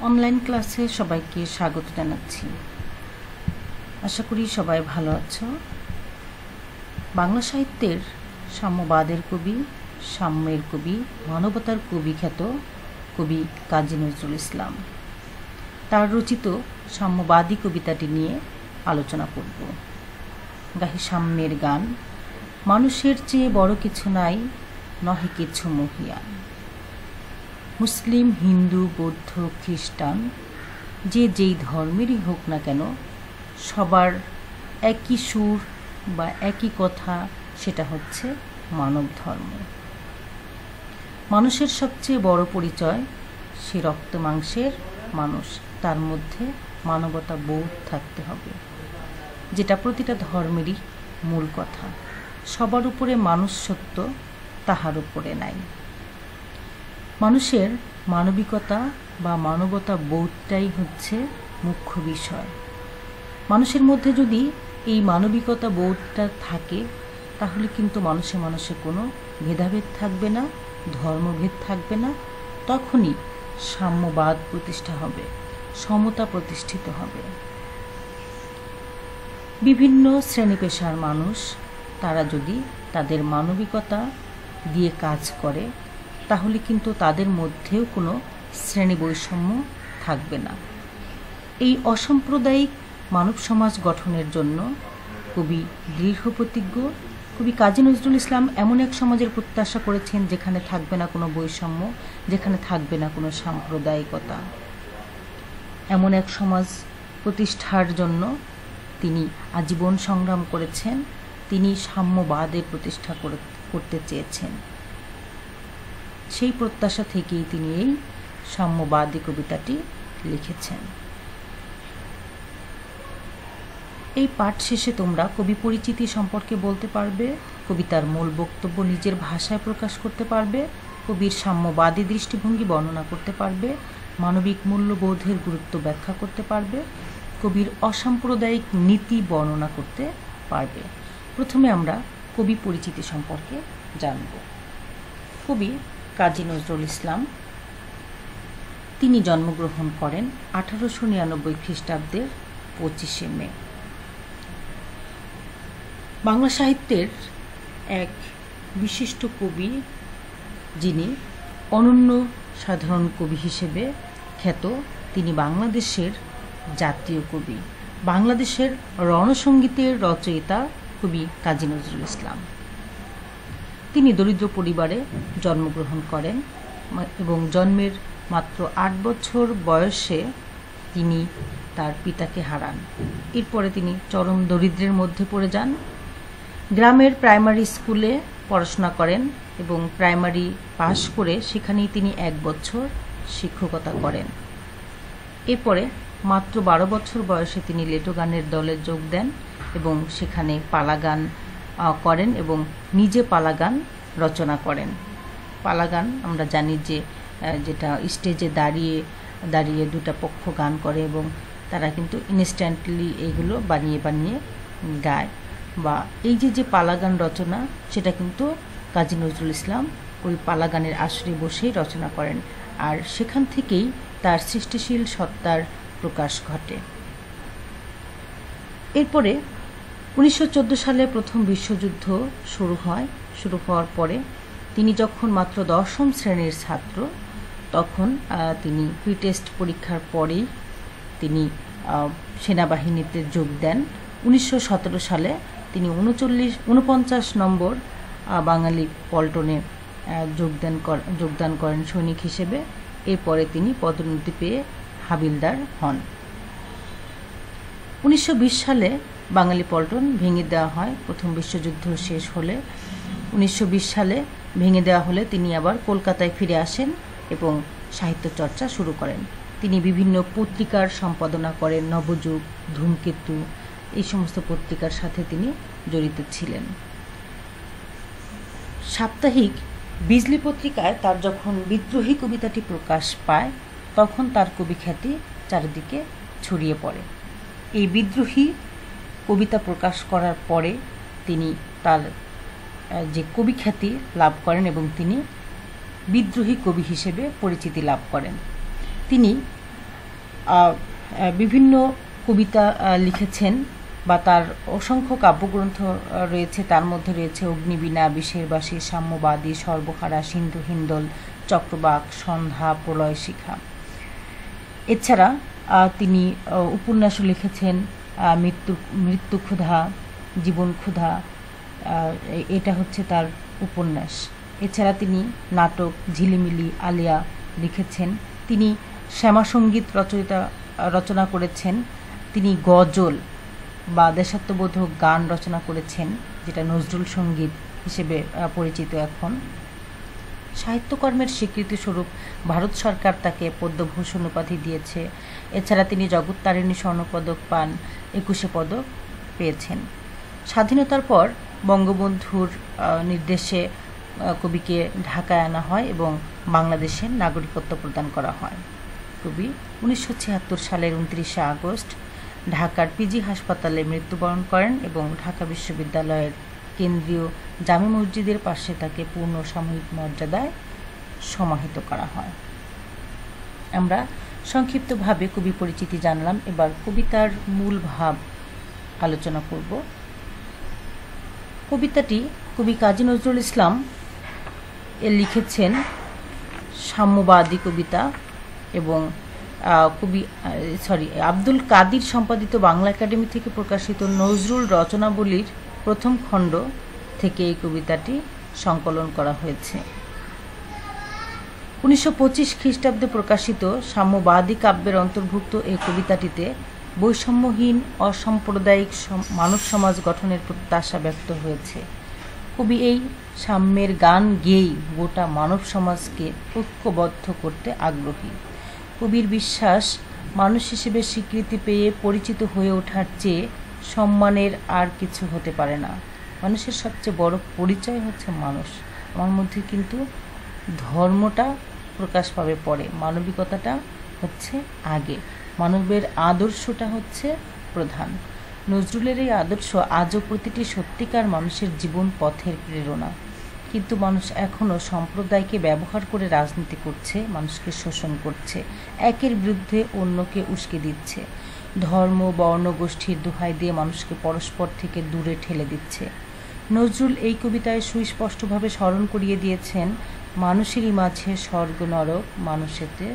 Online ক্লাসে সবাইকে স্বাগত জানাচ্ছি। আশা করি সবাই ভালো আছো। বাংলা সাহিত্যের সাম্যবাদের কবি, সাম্যের কবি, মানবতার কবি খ্যাত কবি কাজী নজরুল ইসলাম, তার রচিত সাম্যবাদী কবিতাটি নিয়ে আলোচনা করব। গাহি সাম্যের গান, মানুষের চেয়ে বড় কিছু নাই, নহে কিছু মহিয়ান। মুসলিম, হিন্দু, বৌদ্ধ, খ্রিস্টান, যে যেই ধর্মেরই হোক না কেন, সবার একই সুর বা একই কথা, সেটা হচ্ছে মানব ধর্ম। মানুষের সবচেয়ে বড় পরিচয় সে রক্ত মাংসের মানুষ, তার মধ্যে মানবতা বোধ থাকতে হবে, যেটা প্রতিটা ধর্মেরই মূল কথা। সবার উপরে মানুষ সত্য, তাহার উপরে নাই। মানুষের মানবিকতা বা মানবতা বোধটাই হচ্ছে মুখ্য বিষয়। মানুষের মধ্যে যদি এই মানবিকতা বোধটা থাকে, তাহলে কিন্তু মানুষে মানুষে কোনো ভেদাভেদ থাকবে না, ধর্মভেদ থাকবে না। তখনই সাম্যবাদ প্রতিষ্ঠা হবে, সমতা প্রতিষ্ঠিত হবে। বিভিন্ন শ্রেণী পেশার মানুষ, তারা যদি তাদের মানবিকতা দিয়ে কাজ করে, তাহলে কিন্তু তাদের মধ্যেও কোনো শ্রেণী বৈষম্য থাকবে না। এই অসাম্প্রদায়িক মানব সমাজ গঠনের জন্য কবি দৃঢ় প্রতিজ্ঞ। কবি কাজী নজরুল ইসলাম এমন এক সমাজের প্রত্যাশা করেছেন যেখানে থাকবে না কোনো বৈষম্য, যেখানে থাকবে না কোনো সাম্প্রদায়িকতা। এমন এক সমাজ প্রতিষ্ঠার জন্য তিনি আজীবন সংগ্রাম করেছেন। তিনি সাম্যবাদের প্রতিষ্ঠা করতে চেয়েছেন। সেই প্রত্যাশা থেকেই তিনি এই সাম্যবাদী কবিতাটি লিখেছেন। এই পাঠ শেষে তোমরা কবি পরিচিতি সম্পর্কে বলতে পারবে, কবিতার মূল বক্তব্য নিজের ভাষায় প্রকাশ করতে পারবে, কবির সাম্যবাদী দৃষ্টিভঙ্গি বর্ণনা করতে পারবে, মানবিক মূল্যবোধের গুরুত্ব ব্যাখ্যা করতে পারবে, কবির অসাম্প্রদায়িক নীতি বর্ণনা করতে পারবে। প্রথমে আমরা কবি পরিচিতি সম্পর্কে জানব। কবি কাজী নজরুল ইসলাম, তিনি জন্মগ্রহণ করেন 1899 খ্রিস্টাব্দের 25শে মে। বাংলা সাহিত্যের এক বিশিষ্ট কবি, যিনি অনন্য সাধারণ কবি হিসেবে খ্যাত। তিনি বাংলাদেশের জাতীয় কবি, বাংলাদেশের রণসঙ্গীতের রচয়িতা কবি কাজী নজরুল ইসলাম। তিনি দরিদ্র পরিবারে জন্মগ্রহণ করেন এবং জন্মের মাত্র 8 বছর বয়সে তিনি তার পিতাকে হারান। এরপরে তিনি চরম দরিদ্রের মধ্যে পড়ে যান। গ্রামের প্রাইমারি স্কুলে পড়াশোনা করেন এবং প্রাইমারি পাশ করে সেখানেই তিনি 1 বছর শিক্ষকতা করেন। এরপরে মাত্র 12 বছর বয়সে তিনি লেটো গানের দলে যোগ দেন এবং সেখানে পালাগান করেন এবং নিজে পালাগান রচনা করেন। পালাগান আমরা জানি যে যেটা স্টেজে দাঁড়িয়ে দাঁড়িয়ে দুটা পক্ষ গান করে এবং তারা কিন্তু ইনস্ট্যান্টলি এগুলো বানিয়ে বানিয়ে গায়। বা এই যে পালাগান রচনা, সেটা কিন্তু কাজী নজরুল ইসলাম ওই পালাগানের আসরে বসেই রচনা করেন, আর সেখান থেকেই তার সৃষ্টিশীল সত্তার প্রকাশ ঘটে। এরপরে 1914 সালে প্রথম বিশ্বযুদ্ধ শুরু হওয়ার পরে তিনি যখন মাত্র 10ম শ্রেণীর ছাত্র, তখন তিনি প্রি-টেস্ট পরীক্ষার পরেই তিনি সেনাবাহিনীতে যোগ দেন। 1917 সালে তিনি 49 নম্বর বাঙালি পল্টনে যোগদান করেন সৈনিক হিসেবে। এরপরে তিনি পদোন্নতি পেয়ে হাবিলদার হন। 1920 সালে বাঙালি পল্টন ভেঙে দেওয়া হয়। প্রথম বিশ্বযুদ্ধ শেষ হলে 1920 সালে ভেঙে দেওয়া হলে তিনি আবার কলকাতায় ফিরে আসেন এবং সাহিত্য চর্চা শুরু করেন। তিনি বিভিন্ন পত্রিকার সম্পাদনা করেন, নবযুগ, ধূমকেতু, এই সমস্ত পত্রিকার সাথে তিনি জড়িত ছিলেন। সাপ্তাহিক বিজলি পত্রিকায় তার যখন বিদ্রোহী কবিতাটি প্রকাশ পায়, তখন তার কবি খ্যাতি চারিদিকে ছড়িয়ে পড়ে। এই বিদ্রোহী কবিতা প্রকাশ করার পরে তিনি তার যে কবি খ্যাতি লাভ করেন এবং তিনি বিদ্রোহী কবি হিসেবে পরিচিতি লাভ করেন। তিনি বিভিন্ন কবিতা লিখেছেন বা তার অসংখ্য কাব্যগ্রন্থ রয়েছে। তার মধ্যে রয়েছে অগ্নিবীণা, বিষের বাসী, সাম্যবাদী, সর্বহারা, সিন্ধু হিন্দল, চক্রবাক, সন্ধ্যা, প্রলয় শিখা। এছাড়া তিনি উপন্যাসও লিখেছেন, মৃত্যু ক্ষুধা, জীবন ক্ষুধা, এটা হচ্ছে তার উপন্যাস। এছাড়া তিনি নাটক ঝিলিমিলি, আলিয়া লিখেছেন। তিনি শ্যামাসঙ্গীত রচনা করেছেন। তিনি গজল বা দেশাত্মবোধক গান রচনা করেছেন, যেটা নজরুল সঙ্গীত হিসেবে পরিচিত এখন। সাহিত্যকর্মের স্বীকৃতিস্বরূপ ভারত সরকার তাকে পদ্মভূষণ উপাধি দিয়েছে। এছাড়া তিনি জগত্তারিণী স্বর্ণপদক পান, 21 পদক পেয়েছেন। স্বাধীনতার পর বঙ্গবন্ধুর নির্দেশে কবিকে ঢাকায় আনা হয় এবং বাংলাদেশের নাগরিকত্ব প্রদান করা হয়। কবি 1976 সালের 29 আগস্ট ঢাকার পিজি হাসপাতালে মৃত্যুবরণ করেন এবং ঢাকা বিশ্ববিদ্যালয়ের কেন্দ্রীয় জামে মসজিদের পাশে তাকে পূর্ণ সাময়িক মর্যাদায় সমাহিত করা হয়। আমরা সংক্ষিপ্তভাবে কবি পরিচিতি জানলাম। এবার কবিতার মূল ভাব আলোচনা করব। কবিতাটি কবি কাজী নজরুল ইসলাম লিখেছেন সাম্যবাদী কবিতা এবং আব্দুল কাদির সম্পাদিত বাংলা একাডেমি থেকে প্রকাশিত নজরুল রচনাবলীর প্রথম খণ্ড থেকে এই কবিতাটি সংকলন করা হয়েছে। 1925 খ্রিস্টাব্দে প্রকাশিত সাম্যবাদী কাব্যের অন্তর্ভুক্ত এই কবিতাটিতে বৈষম্যহীন অসাম্প্রদায়িক মানব সমাজ গঠনের প্রত্যাশা ব্যক্ত হয়েছে। কবি এই সাম্যের গান গেয়েই গোটা মানব সমাজকে ঐক্যবদ্ধ করতে আগ্রহী। কবির বিশ্বাস, মানুষ হিসেবে স্বীকৃতি পেয়ে পরিচিত হয়ে ওঠার চেয়ে সম্মানের আর কিছু হতে পারে না। মানুষের সবচেয়ে বড় পরিচয় হচ্ছে মানুষ। আমার মধ্যে কিন্তু ধর্মটা প্রকাশ পাবে পরে, মানবিকতাটা হচ্ছে আগে, মানবের আদর্শটা হচ্ছে প্রধান। নজরুলের এই আদর্শ আজও প্রতিটি সত্যিকার মানুষের জীবন পথের প্রেরণা। কিন্তু মানুষ এখনও সম্প্রদায়কে ব্যবহার করে রাজনীতি করছে, মানুষকে শোষণ করছে, একের বিরুদ্ধে অন্যকে উস্কে দিচ্ছে, ধর্ম বর্ণ গোষ্ঠীর দোহাই দিয়ে মানুষকে পরস্পর থেকে দূরে ঠেলে দিচ্ছে। নজরুল এই কবিতায় সুস্পষ্টভাবে স্মরণ করিয়ে দিয়েছেন, মানুষেরই মাঝে স্বর্গ নরক, মানুষেতে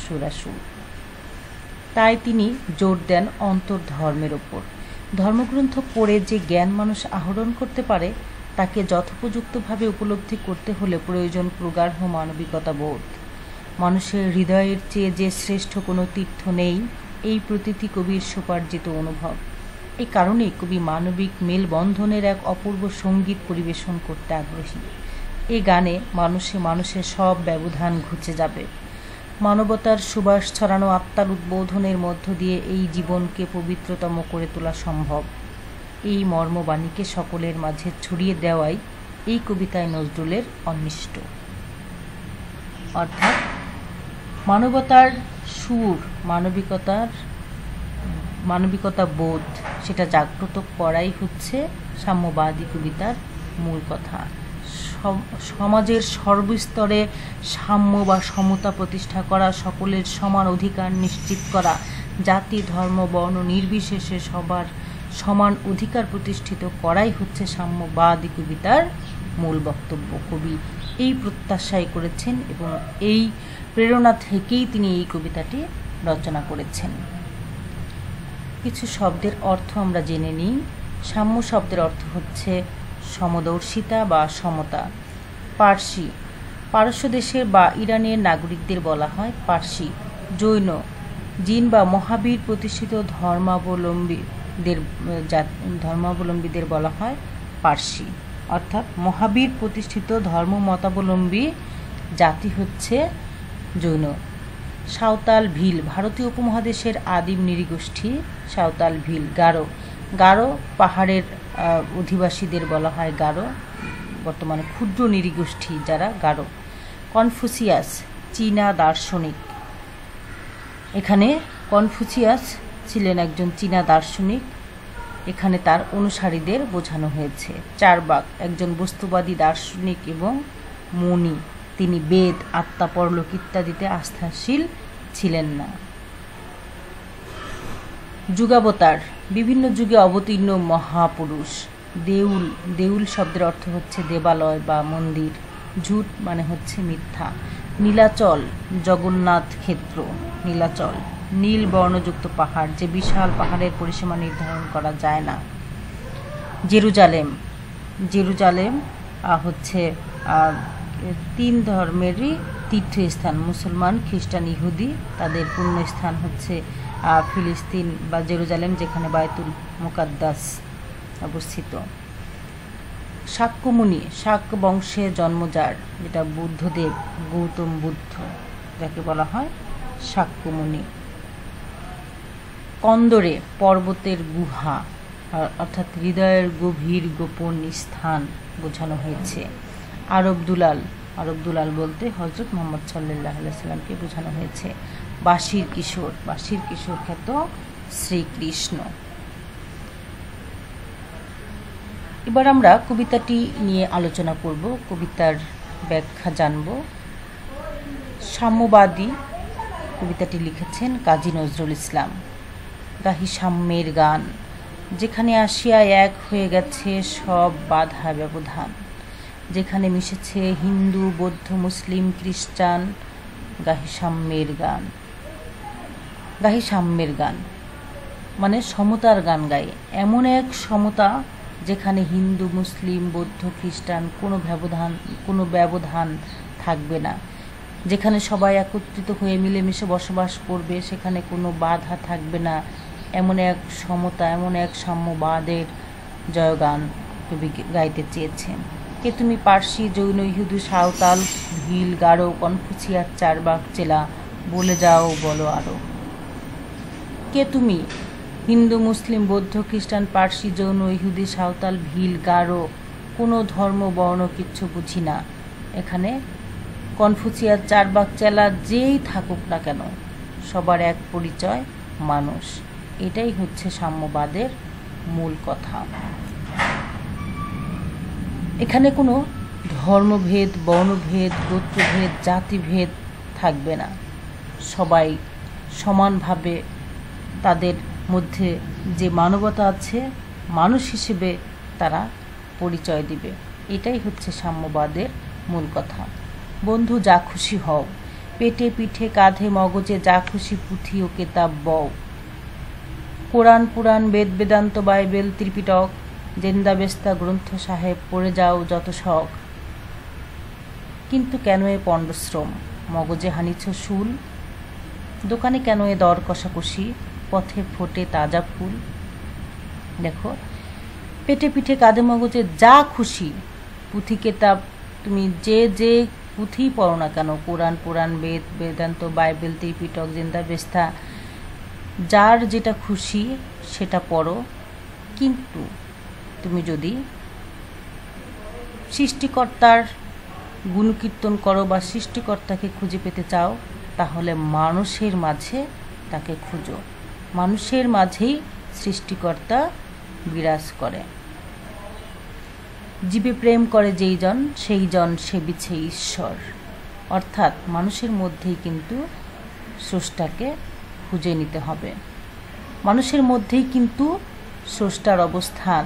সুরাসুর। তাই তিনি জোর দেন অন্তর্ধর্মের ওপর। ধর্মগ্রন্থ পড়ে যে জ্ঞান মানুষ আহরণ করতে পারে তাকে যথোপযুক্তভাবে উপলব্ধি করতে হলে প্রয়োজন প্রগাঢ় মানবিকতা বোধ। মানুষের হৃদয়ের চেয়ে যে শ্রেষ্ঠ কোনো তীর্থ নেই, এই প্রতীতি কবির সুপার্জিত অনুভব। এই কারণেই কবি মানবিক মেলবন্ধনের এক অপূর্ব সঙ্গীত পরিবেশন করতে আগ্রহী। এই গানে মানুষের সব ব্যবধান ঘুচে যাবে। মানবতার সুবাস ছড়ানো আত্মার উদ্বোধনের মধ্য দিয়ে এই জীবনকে পবিত্রতম করে তোলা সম্ভব। এই মর্মবাণীকে সকলের মাঝে ছড়িয়ে দেওয়াই এই কবিতায় নজরুলের অন্বিষ্ট। অর্থাৎ মানবতার সুর, মানবিকতা বোধ, সেটা জাগ্রত করাই হচ্ছে সাম্যবাদী কবিতার মূল কথা। সমাজের সর্বস্তরে সাম্য বা সমতা প্রতিষ্ঠা করা, সকলের সমান অধিকার নিশ্চিত করা, জাতি ধর্ম বর্ণ নির্বিশেষে সবার সমান অধিকার প্রতিষ্ঠিত করাই হচ্ছে সাম্যবাদী কবিতার মূল বক্তব্য। কবি এই প্রত্যাশাই করেছেন এবং এই প্রেরণা থেকেই তিনি এই কবিতাটি রচনা করেছেন। কিছু শব্দের অর্থ আমরা জেনে নিই। সাম্য শব্দের অর্থ হচ্ছে সমদর্শিতা বা সমতা। পার্সি, পারস্য দেশের বা ইরানের নাগরিকদের বলা হয় পার্সি। জৈন, জিন বা মহাবীর প্রতিষ্ঠিত ধর্মাবলম্বীদের বলা হয় পার্সি। অর্থাৎ মহাবীর প্রতিষ্ঠিত ধর্ম মতাবলম্বী জাতি হচ্ছে জৈন। সাঁওতাল ভিল, ভারতীয় উপমহাদেশের আদিম নৃগোষ্ঠী সাঁওতাল ভিল। গারো পাহাড়ের অধিবাসীদের বলা হয় গারো, বর্তমানে ক্ষুদ্র নৃগোষ্ঠী যারা গারো। কনফুসিয়াস, চীনা দার্শনিক। এখানে কনফুসিয়াস ছিলেন একজন চীনা দার্শনিক, এখানে তার অনুসারীদের বোঝানো হয়েছে। চারবাক, একজন বস্তুবাদী দার্শনিক এবং মুনি, তিনি বেদ, আত্মা, পরলোক ইত্যাদিতে আস্থাশীল ছিলেন না। যুগাবতার, বিভিন্ন যুগে অবতীর্ণ মহাপুরুষ। দেউল, দেউল শব্দের অর্থ হচ্ছে দেবালয় বা মন্দির। ঝুট মানে হচ্ছে মিথ্যা। নীলাচল, জগন্নাথ ক্ষেত্র, নীলাচল নীল বর্ণযুক্ত পাহাড়, যে বিশাল পাহাড়ের পরিসীমা নির্ধারণ করা যায় না। জেরুজালেম, জেরুজালেম হচ্ছে তিন ধর্মেরই তীর্থস্থান, মুসলমান, খ্রিস্টান, ইহুদি। তাদের পুণ্যস্থান হচ্ছে ফিলিস্তিন বা জেরুজালেম, যেখানে বায়তুল মুকাদ্দাস অবস্থিত। শাক্যমুনি, শাক্য বংশে জন্মজার, যেটা বুদ্ধদেব, গৌতম বুদ্ধ, যাকে বলা হয় শাক্যমুনি। কন্দরে, পর্বতের গুহা, অর্থাৎ হৃদয়ের গভীর গোপন স্থান বোঝানো হয়েছে। আরব দুলাল, আরব দুলাল বলতে হযরত মুহাম্মদ সাল্লাল্লাহু আলাইহি সাল্লামকে বোঝানো হয়েছে। বাঁশির কিশোর, বাঁশির কিশোর খ্যাত শ্রীকৃষ্ণ। এবার আমরা কবিতাটি নিয়ে আলোচনা করব, কবিতার ব্যাখ্যা জানব। সাম্যবাদী কবিতাটি লিখেছেন কাজী নজরুল ইসলাম। গাহি সাম্যের গান, যেখানে আসিয়া এক হয়ে গেছে সব বাধা ব্যবধান, যেখানে মিশেছে হিন্দু, বৌদ্ধ, মুসলিম, খ্রিস্টান। গাহি সাম্যের গান, গাহি সাম্যের গান মানে সমতার গান গাই, এমন এক সমতা যেখানে হিন্দু, মুসলিম, বৌদ্ধ, খ্রিস্টান কোনো ব্যবধান থাকবে না, যেখানে সবাই একত্রিত হয়ে মিলেমিশে বসবাস করবে, সেখানে কোনো বাধা থাকবে না। এমন এক সমতা, এমন এক সাম্যবাদের জয়গান কবি গাইতে চেয়েছেন। কে তুমি? পার্সি, জৈন, ইহুদি, সাঁওতাল, ভিল, গারো, কনফুসিয়াস, চারবাক, চেলা, বলে যাও বলো আরো। কে তুমি? হিন্দু, মুসলিম, বৌদ্ধ, খ্রিস্টান, পার্সি, জৈন, ইহুদি, সাঁওতাল, ভিল, গারো, কোনো ধর্ম বর্ণ কিচ্ছু বুঝি না। এখানে কনফুসিয়াস, চারবাক, চেলা যেই থাকুক না কেন, সবার এক পরিচয়, মানুষ। এটাই হচ্ছে সাম্যবাদের মূল কথা। এখানে কোনো ধর্মভেদ, বর্ণভেদ, গোত্রভেদ, জাতিভেদ থাকবে না। সবাই সমানভাবে তাদের মধ্যে যে মানবতা আছে, মানুষ হিসেবে তারা পরিচয় দিবে। এটাই হচ্ছে সাম্যবাদের মূল কথা। বন্ধু যা খুশি হও, পেটে পিঠে কাঁধে মগজে যা খুশি পুঁথি ও কেতাব বও। কোরআন, পুরাণ, বেদ, বেদান্ত, বাইবেল, ত্রিপিটক, জেন্দাবেস্তা গ্রন্থ সাহেব পড়ে যাও যত শখ। কিন্তু কেন এ পণ্ডশ্রম? মগজে হানিছ শুল। দোকানে কেন এ দর কষাকষি? পথে ফোটে তাজা ফুল। দেখো, পেটে পিঠে কাঁধে মগজে যা খুশি, পুঁথি কেতাব, তুমি যে পুঁথি পড়ো না কেন, কোরআন, পুরাণ, বেদ, বেদান্ত, বাইবেল, ত্রিপিটক, জেন্দাবেস্তা, যার যেটা খুশি সেটা পড়ো। কিন্তু তুমি যদি সৃষ্টিকর্তার গুণকীর্তন করো বা সৃষ্টিকর্তাকে খুঁজে পেতে চাও, তাহলে মানুষের মাঝে তাকে খুঁজো। মানুষের মাঝেই সৃষ্টিকর্তা বিরাজ করে। জীবে প্রেম করে যেই জন, সেই জন সেবিছে ঈশ্বর। অর্থাৎ মানুষের মধ্যেই কিন্তু স্রষ্টাকে খুঁজে নিতে হবে। মানুষের মধ্যেই কিন্তু স্রষ্টার অবস্থান।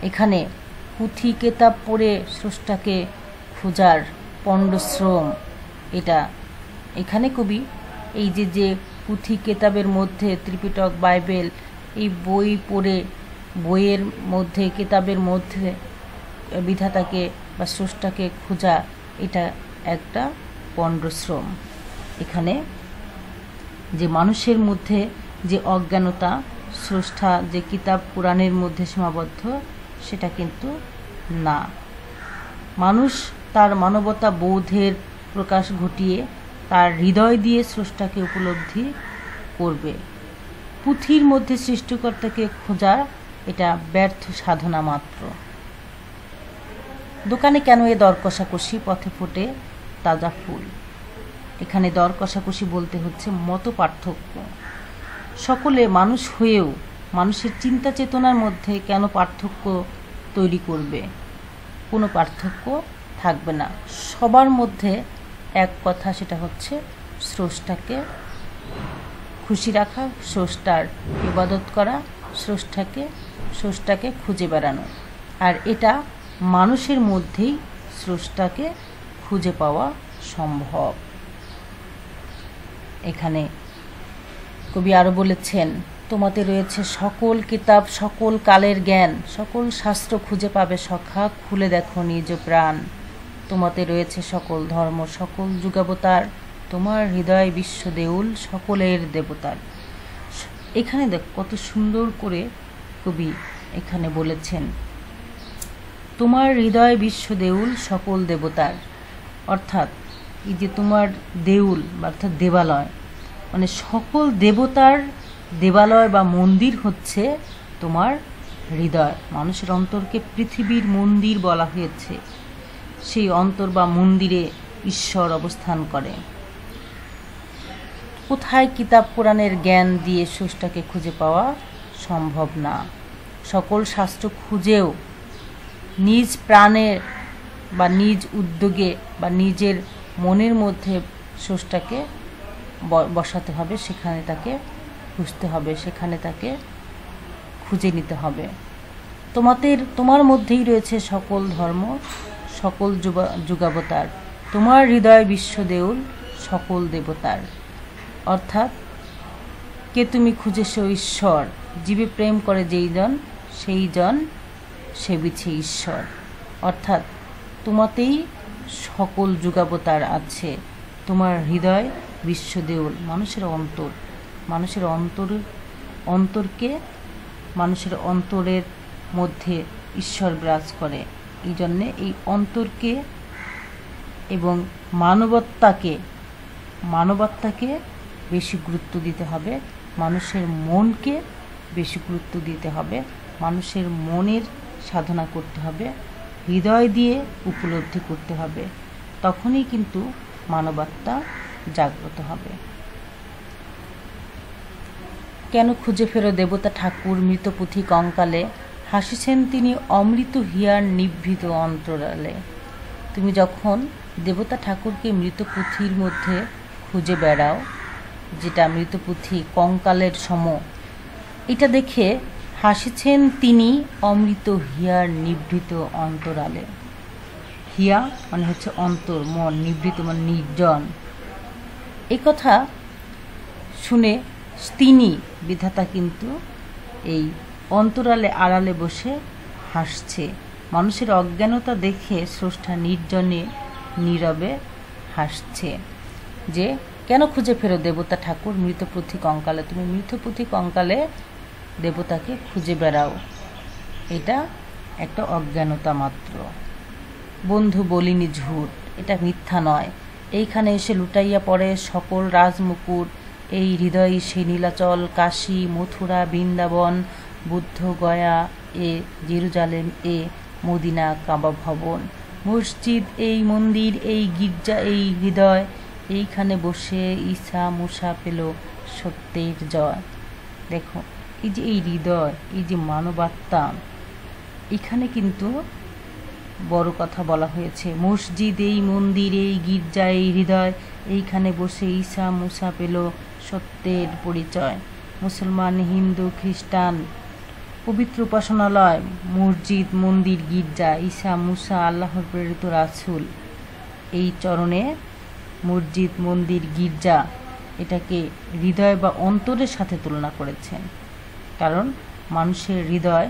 এখানে পুঁথি কেতাব পড়ে স্রষ্টাকে খোঁজার পণ্ডশ্রম, এটা এখানে কবি এই যে পুঁথি কেতাবের মধ্যে ত্রিপিটক, বাইবেল, এই বই পড়ে বইয়ের মধ্যে, কেতাবের মধ্যে বিধাতাকে বা স্রষ্টাকে খোঁজা, এটা একটা পণ্ডশ্রম। এখানে যে মানুষের মধ্যে যে অজ্ঞানতা, স্রষ্টা যে কিতাব পুরাণের মধ্যে সীমাবদ্ধ, সেটা কিন্তু না। মানুষ তার মানবতা বোধের প্রকাশ ঘটিয়ে তার হৃদয় দিয়ে স্রষ্টাকে উপলব্ধি করবে। পুঁথির মধ্যে সৃষ্টিকর্তাকে খোঁজা এটা ব্যর্থ সাধনা মাত্র। দোকানে কেন এ দর কষাকষি? পথে ফোটে তাজা ফুল। এখানে দর কষাকষি বলতে হচ্ছে মত পার্থক্য। সকলে মানুষ হয়েও মানুষের চিন্তা চেতনার মধ্যে কেন পার্থক্য তৈরি করবে? কোনো পার্থক্য থাকবে না। সবার মধ্যে এক কথা, সেটা হচ্ছে স্রষ্টাকে খুশি রাখা, স্রষ্টার ইবাদত করা, স্রষ্টাকে খুঁজে বেড়ানো। আর এটা মানুষের মধ্যেই স্রষ্টাকে খুঁজে পাওয়া সম্ভব। এখানে কবি আরও বলেছেন, তোমাতে রয়েছে সকল কিতাব, সকল কালের জ্ঞান, সকল শাস্ত্র খুঁজে পাবে সখা, খুলে দেখো নিজ প্রাণ। তোমাতে রয়েছে সকল ধর্ম, সকল যুগাবতার, তোমার হৃদয় বিশ্ব দেউল, সকলের দেবতার। এখানে দেখ কত সুন্দর করে কবি এখানে বলেছেন, তোমার হৃদয় বিশ্ব দেউল, সকল দেবতার। অর্থাৎ এই যে তোমার দেউল অর্থাৎ দেবালয়, মানে সকল দেবতার দেবালয় বা মন্দির হচ্ছে তোমার হৃদয়। মানুষের অন্তরকে পৃথিবীর মন্দির বলা হয়েছে। সেই অন্তর বা মন্দিরে ঈশ্বর অবস্থান করে। কোথায় কিতাব পুরাণের জ্ঞান দিয়ে স্রষ্টাকে খুঁজে পাওয়া সম্ভব না। সকল শাস্ত্র খুঁজেও নিজ প্রাণের বা নিজ উদ্যোগে বা নিজের মনের মধ্যে স্রষ্টাকে বসাতে হবে, সেখানে তাকে খুঁজতে হবে, সেখানে তাকে খুঁজে নিতে হবে। তোমার মধ্যেই রয়েছে সকল ধর্ম, সকল যুগাবতার, তোমার হৃদয় বিশ্ব দেউল, সকল দেবতার। অর্থাৎ কে তুমি খুঁজেছ ঈশ্বর, জীবে প্রেম করে যেই জন, সেই জন সেবিছে ঈশ্বর। অর্থাৎ তোমাতেই সকল যুগাবতার আছে। তোমার হৃদয় বিশ্ব দেউল, মানুষের অন্তরের মধ্যে ঈশ্বর বিরাজ করে। এই জন্যে এই অন্তরকে এবং মানবতাকে বেশি গুরুত্ব দিতে হবে, মানুষের মনকে বেশি গুরুত্ব দিতে হবে, মানুষের মনের সাধনা করতে হবে, হৃদয় দিয়ে উপলব্ধি করতে হবে। তখনই কিন্তু মানবাত্মা জাগ্রত হবে। কেন খুঁজে ফেরো দেবতা ঠাকুর মৃতপুথি কঙ্কালে, হাসিছেন তিনি অমৃত হিয়ার নিভৃত অন্তরালে। তুমি যখন দেবতা ঠাকুরকে মৃতপুথির মধ্যে খুঁজে বেড়াও, যেটা মৃতপুথি কঙ্কালের সম, এটা দেখে হাসিছেন তিনি অমৃত হিয়ার নিভৃত অন্তরালে। হিয়া মানে হচ্ছে অন্তর, মন, নিভৃত মানে নির্জন। এই কথা শুনে তিনি বিধাতা কিন্তু এই অন্তরালে আড়ালে বসে হাসছে। মানুষের অজ্ঞানতা দেখে স্রষ্টা নির্জনে নীরবে হাসছে যে কেন খুঁজে ফেরো দেবতা ঠাকুর মৃতপুথি কঙ্কালে। তুমি মৃতপুথি কঙ্কালে দেবতাকে খুঁজে বেড়াও, এটা একটা অজ্ঞানতা মাত্র। বন্ধু বলিনি ঝুট, এটা মিথ্যা নয়। এইখানে এসে লুটাইয়া পড়ে সকল রাজমুকুট, এই হৃদয় সে নীলাচল, কাশী, মথুরা, বৃন্দাবন, বুদ্ধ গয়া, এ জেরুজালেম, এ মদিনা, কাবা ভবন, মসজিদ, এই মন্দির, এই গির্জা, এই হৃদয়, এইখানে বসে ঈসা মুসা পেল সত্যের জয়। দেখো এই যে এই হৃদয়, এই যে মানবাত্মা, এখানে কিন্তু বড় কথা বলা হয়েছে। মসজিদ, এই মন্দির, এই গির্জা, এই হৃদয়, এইখানে বসে ঈসা মুসা পেল সত্যের পরিচয়। মুসলমান, হিন্দু, খ্রিস্টান পবিত্র উপাসনালয়, মসজিদ, মন্দির, গির্জা, ঈসা মুসা আল্লাহর প্রেরিত রাসূল, এই চরণে মসজিদ, মন্দির, গির্জা এটাকে হৃদয় বা অন্তরের সাথে তুলনা করেছেন। কারণ মানুষের হৃদয়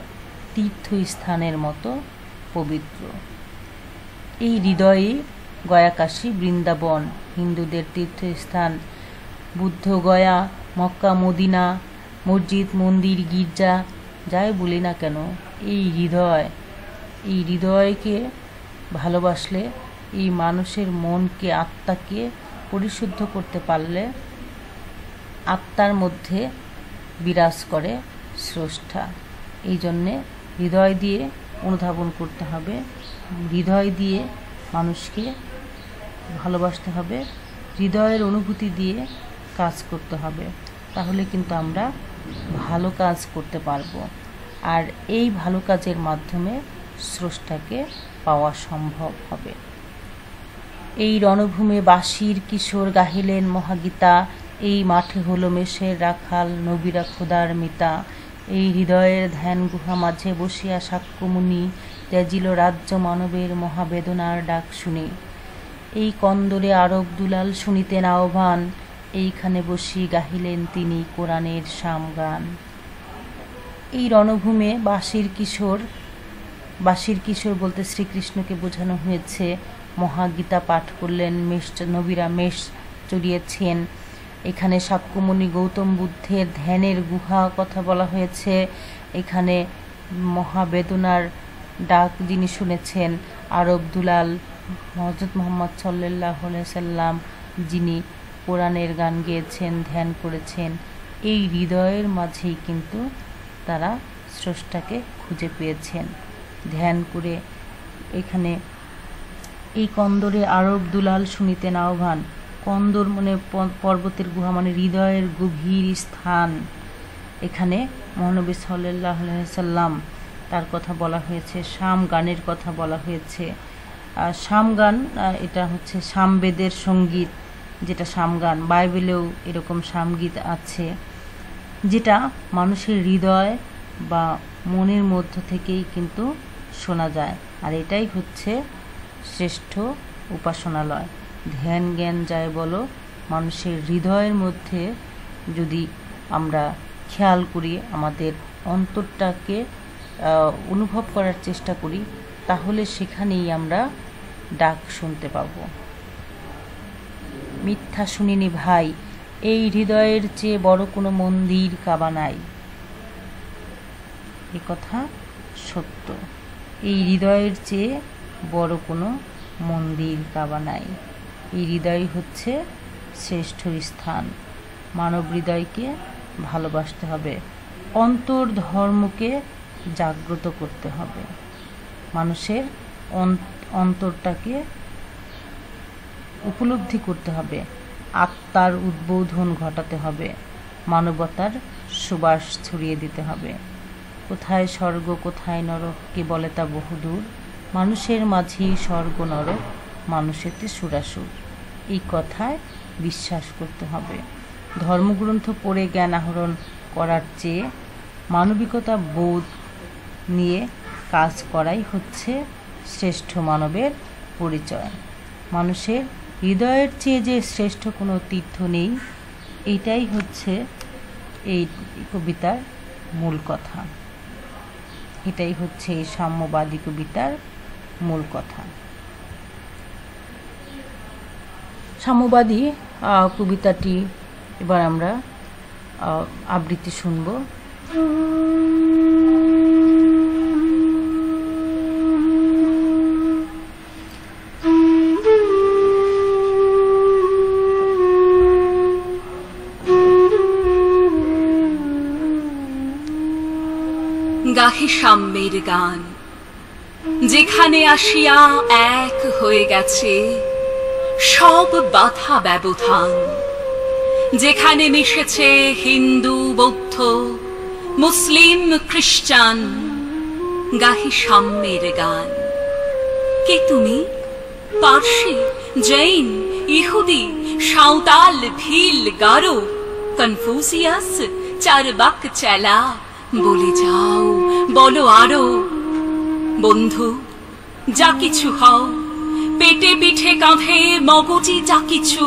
তীর্থস্থানের মতো পবিত্র। এই হৃদয়ে গয়া, কাশী, বৃন্দাবন হিন্দুদের তীর্থস্থান, বুদ্ধ গয়া, মক্কা, মদিনা, মসজিদ, মন্দির, গির্জা যাই বলি না কেন, এই হৃদয়কে ভালোবাসলে, এই মানুষের মনকে, আত্মাকে পরিশুদ্ধ করতে পারলে আত্মার মধ্যে বিরাজ করে স্রষ্টা। এই জন্যে হৃদয় দিয়ে অনুধাবন করতে হবে, হৃদয় দিয়ে মানুষকে ভালোবাসতে হবে, হৃদয়ের অনুভূতি দিয়ে কাজ করতে হবে। তাহলে কিন্তু আমরা ভালো কাজ করতে পারবো। আর এই ভালো কাজের মাধ্যমে স্রষ্টাকে পাওয়া সম্ভব হবে। এই রণভূমে বাঁশির কিশোর গাহিলেন মহাগীতা, এই মাঠে হলো মেষের রাখাল, নবীরা খোদার মিতা। এই হৃদয়ের ধ্যান গুহা মাঝে বসিয়া সাক্ষ্যমুনি ত্যাজিল রাজ্য মানবের মহাবেদনার ডাক শুনে। এই কন্দরে আরব দুলাল শুনিতেন আহ্বান, এইখানে বসি গাহিলেন তিনি কোরআনের সামগান। এই রণভূমে বাঁশির কিশোর বলতে শ্রীকৃষ্ণকে বোঝানো হয়েছে। মহাগীতা পাঠ করলেন, নবীরা মেষ চড়িয়েছেন। এখানে সাক্ষ্যমুনি গৌতম বুদ্ধের ধ্যানের গুহা কথা বলা হয়েছে। এখানে মহাবেদনার ডাক যিনি শুনেছেন, আরব দুলাল হযরত মুহাম্মদ সাল্লাল্লাহু আলাইহি সাল্লাম যিনি কোরআনের গান গেয়েছেন, ধ্যান করেছেন, এই হৃদয়ের মাঝেই কিন্তু তারা স্রষ্টাকে খুঁজে পেয়েছেন ধ্যান করে। এখানে এই কন্দরে আরব দুলাল শুনিতেন আহ্বান। কন্দর মানে পর্বতের গুহা, মানে হৃদয়ের গভীর স্থান। এখানে মহানবী সাল্লাল্লাহু আলাইহি সাল্লাম তার কথা বলা হয়েছে, শাম গানের কথা বলা হয়েছে। শাম গান এটা হচ্ছে সামবেদের সঙ্গীত, যেটা শামগান। বাইবেলেও এরকম শামগীত আছে, যেটা মানুষের হৃদয় বা মনের মধ্য থেকেই কিন্তু শোনা যায়। আর এটাই হচ্ছে শ্রেষ্ঠ উপাসনালয়। ধ্যান জ্ঞান যায় বলো, মানুষের হৃদয়ের মধ্যে যদি আমরা খেয়াল করি, আমাদের অন্তরটাকে অনুভব করার চেষ্টা করি, তাহলে সেখানেই আমরা ডাক শুনতে পাব। মিথ্যা শুনিনি ভাই, এই হৃদয়ের চেয়ে বড় কোনো মন্দির কাবা নাই। এ কথা সত্য, এই হৃদয়ের চেয়ে বড় কোনো মন্দির কাবা নাই। এই হৃদয় হচ্ছে শ্রেষ্ঠ স্থান। মানব হৃদয়কে ভালোবাসতে হবে, অন্তর ধর্মকে জাগ্রত করতে হবে, মানুষের অন্তরটাকে উপলব্ধি করতে হবে, আত্মার উদ্বোধন ঘটাতে হবে, মানবতার সুবাস ছড়িয়ে দিতে হবে। কোথায় স্বর্গ কোথায় নরক কে বলে তা বহুদূর, মানুষের মাঝেই স্বর্গ নরক, মানুষেতে সুরাসুর। এই কথায় বিশ্বাস করতে হবে। ধর্মগ্রন্থ পড়ে জ্ঞান আহরণ করার চেয়ে মানবিকতা বোধ নিয়ে কাজ করাই হচ্ছে শ্রেষ্ঠ মানবের পরিচয়। মানুষের হৃদয়ের চেয়ে যে শ্রেষ্ঠ কোনো তীর্থ নেই, এইটাই হচ্ছে এই কবিতার মূল কথা। এটাই হচ্ছে এই সাম্যবাদী কবিতার মূল কথা। সাম্যবাদী কবিতাটি এবার আমরা আবৃত্তি শুনব। গাহে সাম্যের গান, যেখানে আসিয়া এক হয়ে গেছে সব বাধা ব্যবধান, যেখানে মিশেছে হিন্দু বৌদ্ধ মুসলিম খ্রিস্টান। গাহে সাম্যের গান। কে তুমি? পার্সি, জৈন, ইহুদি, সাঁওতাল, ভিল, গারো, কনফুসিয়াস, চারবাক চেলা, বলে যাও, বলো আরো। বন্ধু, যা কিছু হও, পেটে পিঠে কাঁধে মগজে যা কিছু,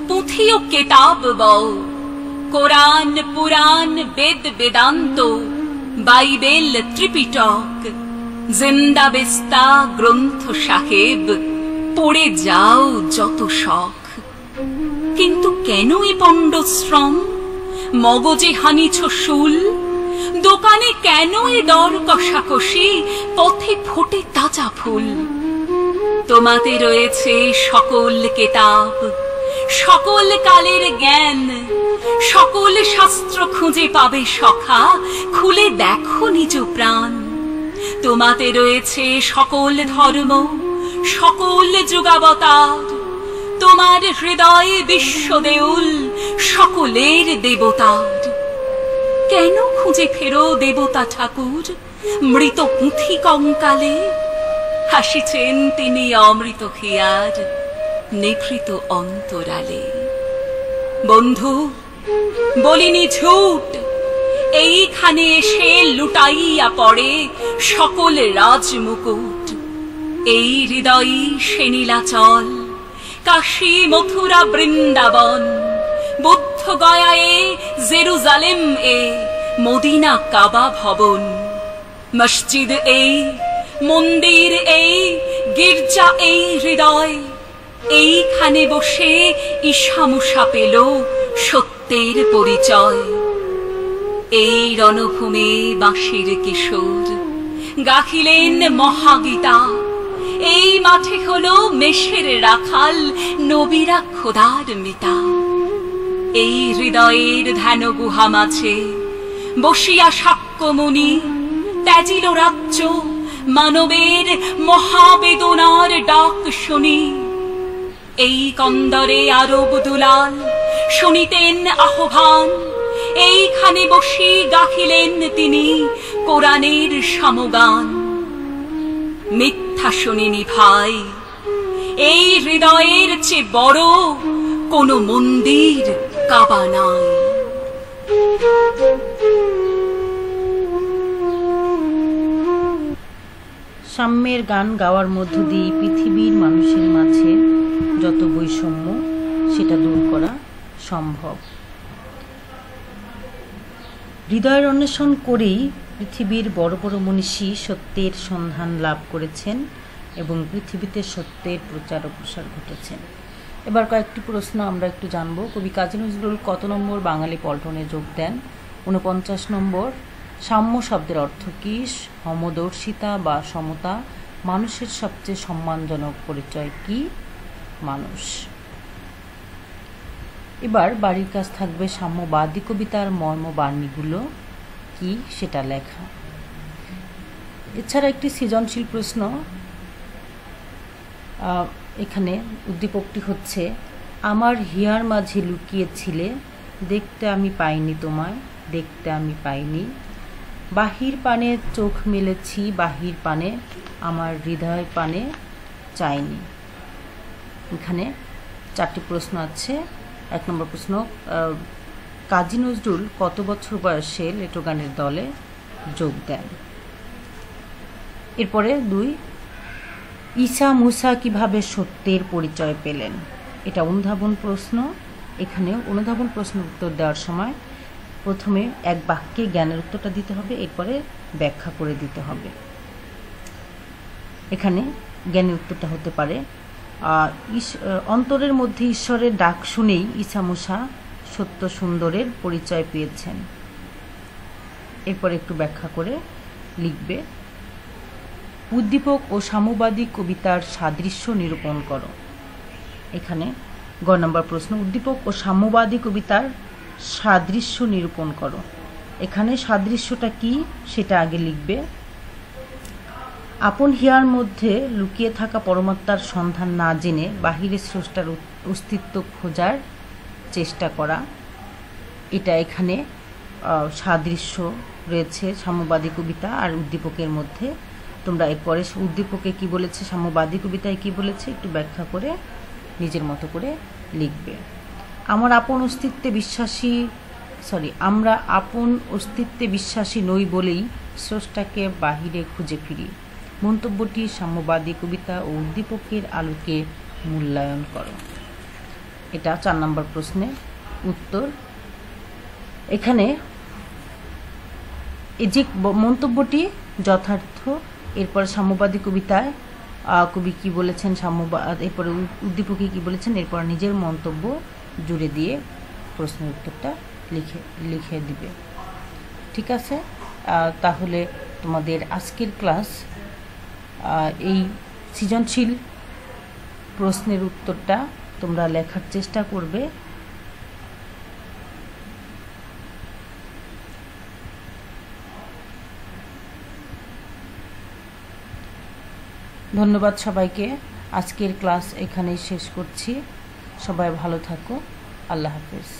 পুঁথি ও কেতাব বও, কোরআন পুরাণ বেদ বেদান্ত, বাইবেল ত্রিপিটক, জিন্দা বেস্তা গ্রন্থ সাহেব, পড়ে যাও যত শখ। কিন্তু কেন এ পণ্ডশ্রম? মগজে হানিছ শুল, দোকানে কেন এ দর কষাকষি, পথে ফোটে তাজা ফুল। তোমাতে রয়েছে সকল কেতাব, সকল কালের জ্ঞান, সকল শাস্ত্র খুঁজে পাবে সখা, খুলে দেখো নিজ প্রাণ। তোমাতে রয়েছে সকল ধর্ম, সকল যুগাবতার, তোমার হৃদয়ে বিশ্ব দেউল, সকলের দেবতার। কেন খুঁজে ফেরো দেবতা ঠাকুর মৃত পুঁথি কঙ্কালে? হাসিছেন তিনি অমৃত খেয়ার নিভৃত অন্তরালে। বন্ধু, বলিনি ঝুট, এইখানে এসে লুটাইয়া পড়ে সকল রাজমুকুট। এই হৃদয়ই সে নীলাচল, কাশী মথুরা বৃন্দাবন, বুদ্ধ গয়ায়ে জেরুজালেম এ, মদিনা কাবা ভবন। মসজিদ এই, মন্দির এই, গির্জা এই হৃদয়, এইখানে বসে ঈশামুষা পেল সত্যের পরিচয়। এই রণভূমে বাঁশির কিশোর গাহিলেন মহাগীতা, এই মাঠে হলো মেষের রাখাল, নবীরা খোদার মিতা। এই হৃদয়ের ধ্যান গুহা মাঝে বসিয়া শাক্যমুনি ত্যাজিল রাজ্য, মানবের মহাবেদনার ডাক শুনি। এই কন্দরে আরব দুলাল শুনিতেন আহ্বান, এইখানে বসি গাহিলেন তিনি কোরআনের সমগান। মিথ্যা শুনিনি ভাই, এই হৃদয়ের চেয়ে বড় কোন মন্দির কাবা নাই। সাম্যের গান গাওয়ার মধ্য দিয়ে পৃথিবীর মানুষের মাঝে যত বৈষম্য সেটা দূর করা সম্ভব। হৃদয়ের অন্বেষণ করেই পৃথিবীর বড় বড় মনীষী সত্যের সন্ধান লাভ করেছেন এবং পৃথিবীতে সত্যের প্রচার ও প্রসার ঘটেছেন। এবার কয়েকটি প্রশ্ন আমরা একটু জানব। কবি কাজী নজরুল কত নম্বর বাঙালি পল্টনে যোগ দেন? 49 নম্বর। সাম্য শব্দের অর্থ কি? সমদর্শিতা বা সমতা। মানুষের সবচেয়ে সম্মানজনক পরিচয় কি? মানুষ। এবার বাড়ির কাজ থাকবে সাম্যবাদী কবিতার মর্মবাণীগুলো কি সেটা লেখা। এছাড়া একটি সৃজনশীল প্রশ্ন, এখানে উদ্দীপকটি হচ্ছে, আমার হিয়ার মাঝে লুকিয়েছিলে, দেখতে আমি পাইনি তোমায়, দেখতে আমি পাইনি। বাহির পানে চোখ মেলেছি, বাহির পানে আমার হৃদয় পানে চাইনি। এখানে 4টি প্রশ্ন আছে। 1 নম্বর প্রশ্ন, কাজী নজরুল কত বছর বয়সে লেটো গানের দলে যোগ দেন? এরপরে 2, ঈসা মুসা কিভাবে সত্যের পরিচয় পেলেন? এটা অনুধাবন প্রশ্ন। এখানে অনুধাবন প্রশ্ন উত্তর দেওয়ার সময় প্রথমে এক বাক্যে জ্ঞানের উত্তরটা দিতে হবে, এরপরে ব্যাখ্যা করে দিতে হবে। এখানে জ্ঞানের উত্তরটা হতে পারে, অন্তরের মধ্যে ঈশ্বরের ডাক শুনেই ঈসা মুসা সত্য সুন্দরের পরিচয় পেয়েছেন। এরপরে একটু ব্যাখ্যা করে লিখবে। উদ্দীপক ও সাম্যবাদী কবিতার সাদৃশ্য নিরূপণ করো। এখানে গ নম্বর প্রশ্ন, উদ্দীপক ও সাম্যবাদী কবিতার সাদৃশ্য নিরূপণ করো। এখানে সাদৃশ্যটা কি সেটা আগে লিখবে। আপন হিয়ার মধ্যে লুকিয়ে থাকা পরমাত্মার সন্ধান না জেনে বাহিরের স্রষ্টার অস্তিত্ব খোঁজার চেষ্টা করা, এটা এখানে সাদৃশ্য রয়েছে সাম্যবাদী কবিতা আর উদ্দীপকের মধ্যে। তোমরা এরপরে উদ্দীপকে কি বলেছে, সাম্যবাদী কবিতায় কি বলেছে একটু ব্যাখ্যা করে নিজের মতো করে লিখবে। আমরা আপন অস্তিত্বে বিশ্বাসী নই বলেই স্রষ্টাকে বাহিরে খুঁজে ফিরি। মন্তব্যটি সাম্যবাদী কবিতা ও উদ্দীপকের আলোকে মূল্যায়ন করো। এটা 4 নম্বর প্রশ্নের উত্তর। এখানে এই যে মন্তব্যটি যথার্থ, এরপর সাম্যবাদী কবিতায় কবি কি বলেছেন, এরপরে উদ্দীপকে কি বলেছেন, এরপর নিজের মন্তব্য জুড়ে দিয়ে প্রশ্নের উত্তরটা লিখে দিবে। ঠিক আছে, তাহলে তোমাদের আজকের ক্লাস এই সৃজনশীল প্রশ্নের উত্তরটা তোমরা লেখার চেষ্টা করবে। ধন্যবাদ সবাইকে। আজকের ক্লাস এখানেই শেষ করছি। সবাই ভালো থাকো। আল্লাহ হাফেজ।